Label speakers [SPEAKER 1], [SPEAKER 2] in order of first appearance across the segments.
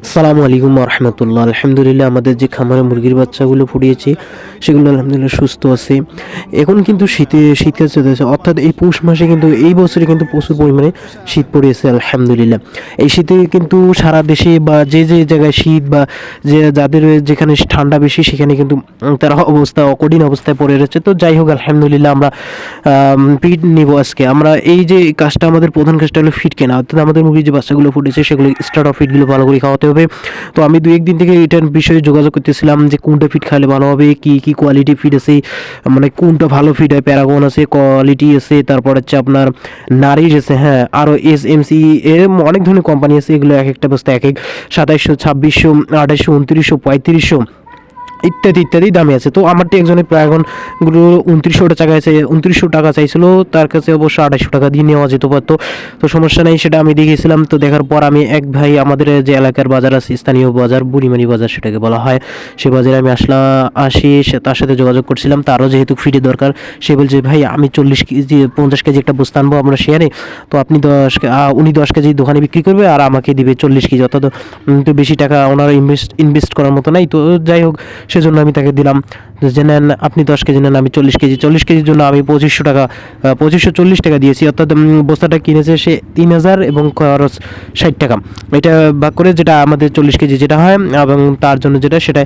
[SPEAKER 1] আসসালামু আলাইকুম রহমতুল্লাহ। আলহামদুলিল্লাহ আমাদের যে খামারে মুরগির বাচ্চাগুলো ফুটিয়েছে সেগুলো আলহামদুলিল্লাহ সুস্থ আছে। এখন কিন্তু শীতকাল চলতেছে, অর্থাৎ এই পৌষ মাসে কিন্তু এই বছরে কিন্তু প্রচুর পরিমাণে শীত পড়েছে আলহামদুলিল্লাহ। এই শীতে কিন্তু সারা দেশে বা যে যে জায়গায় শীত বা যে যাদের যেখানে ঠান্ডা বেশি সেখানে কিন্তু তারা কঠিন অবস্থায় পড়ে রয়েছে। তো যাই হোক আলহামদুলিল্লাহ আমরা ফিড নিব আজকে। আমরা এই যে কাজটা, আমাদের প্রধান কাজটা হলো ফিড কেনা, অর্থাৎ আমাদের মুরগির যে বাচ্চাগুলো ফুটেছে সেগুলো স্টার্ট অফ ফিডগুলো ভালো করে খাওয়াতে হবে। তো আমি 2-1 দিন থেকে এটার বিষয়ে যোগাযোগ করতেছিলাম যে কোনটা ফিড খাইলে ভালো হবে, কি কি কোয়ালিটি ফিড আছে, মানে কোনটা ভালো ফিড হয়। প্যারাগন আছে, কোয়ালিটি আছে, তারপর হচ্ছে আপনার নারিশ আছে, হ্যাঁ, আরও SMC এর অনেক ধরনের কোম্পানি আছে। এগুলো এক একটা বস্তা এক 2700, 2600, 2800, 2900, 3500 ইত্যাদি ইত্যাদি দামে আছে। তো আমারটি একজনের প্রায়গুলো 2900 টাকা চাইছিল, তার কাছে অবশ্য 2800 টাকা দিয়ে নেওয়া যেতে পারতো। তো সমস্যা নেই, সেটা আমি দেখেছিলাম। তো দেখার পর আমি এক ভাই, আমাদের যে এলাকার বাজার আছে, স্থানীয় বাজার বুড়িমানি বাজার সেটাকে বলা হয়, সে বাজারে আমি আসি, তার সাথে যোগাযোগ করছিলাম। তারও যেহেতু ফিডে দরকার, সে বলছে ভাই আমি 40 কেজি 50 কেজি একটা বস্তা আনবো আমরা শেয়ারে। তো আপনি উনি 10 কেজি দোকানে বিক্রি করবে আর আমাকে দিবে 40 কেজি, অর্থাৎ তো বেশি টাকা ওনার ইনভেস্ট করার মতো নাই। তো যাই হোক, সেজন্য আমি তাকে দিলাম যে নেন আপনি 10 কেজি নেন, আমি 40 কেজির জন্য আমি 2540 টাকা দিয়েছি। অর্থাৎ বস্তাটা কিনেছে সে 3000 এবং খরচ 60 টাকা। এটা ভাগ করে যেটা আমাদের 40 কেজি যেটা হয় এবং তার জন্য যেটা সেটা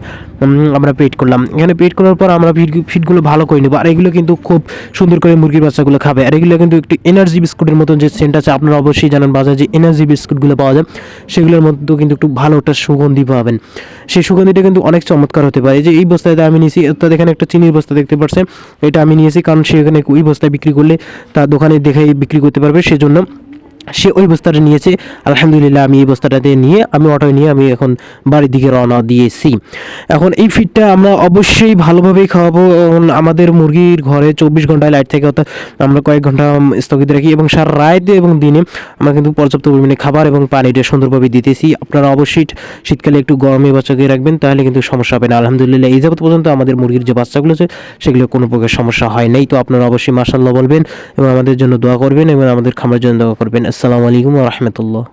[SPEAKER 1] আমরা পেড করলাম। এখানে পেড করার পর আমরা ফিডগুলো ভালো করে নেবো। আর এগুলো কিন্তু খুব সুন্দর করে মুরগির বাচ্চাগুলো খাবে। আর এগুলো কিন্তু একটু এনার্জি বিস্কুটের মতন যে সেন্ট আছে, আপনারা অবশ্যই জানেন বাজারে যে এনার্জি বিস্কুটগুলো পাওয়া যায়, সেগুলোর মধ্যেও কিন্তু একটু ভালো একটা সুগন্ধি পাবেন। সেই সুগন্ধিটা কিন্তু অনেক চমৎকার হতে পারে। যে এই বস্তাটা আমি নিয়েছি, অর্থাৎ এখানে একটা চিনির বস্তা দেখতে পাচ্ছেন, এটা আমি নিয়েছি কারণ সেখানে ওই বস্তায় বিক্রি করলে তার দোকানে দেখে বিক্রি করতে পারবে, সেজন্য সে ওই বস্তাটা নিয়েছে। আলহামদুলিল্লাহ আমি এই বস্তাটাতে নিয়ে আমি অটোয় নিয়ে আমি এখন বাড়ির দিকে রওনা দিয়েছি। এখন এই ফিডটা আমরা অবশ্যই ভালোভাবেই খাওয়াবো। আমাদের মুরগির ঘরে 24 ঘন্টায় লাইট থাকে, অর্থাৎ আমরা কয়েক ঘন্টা স্থগিত রাখি এবং সারা রাত এবং দিনে আমরা কিন্তু পর্যাপ্ত পরিমাণে খাবার এবং পানিটা সুন্দরভাবে দিতেছি। আপনারা অবশ্যই শীতকালে একটু গরমে বাচ্চাকে রাখবেন, তাহলে কিন্তু সমস্যা হবে না। আলহামদুলিল্লাহ এই যাবত পর্যন্ত আমাদের মুরগির যে বাচ্চাগুলো আছে সেগুলো কোনো প্রকার সমস্যা হয় নাই। তো আপনারা অবশ্যই মাশাআল্লাহ বলবেন এবং আমাদের জন্য দোয়া করবেন এবং আমাদের খামারের জন্য দোয়া করবেন। আসসালামু আলাইকুম ওয়া রাহমাতুল্লাহ।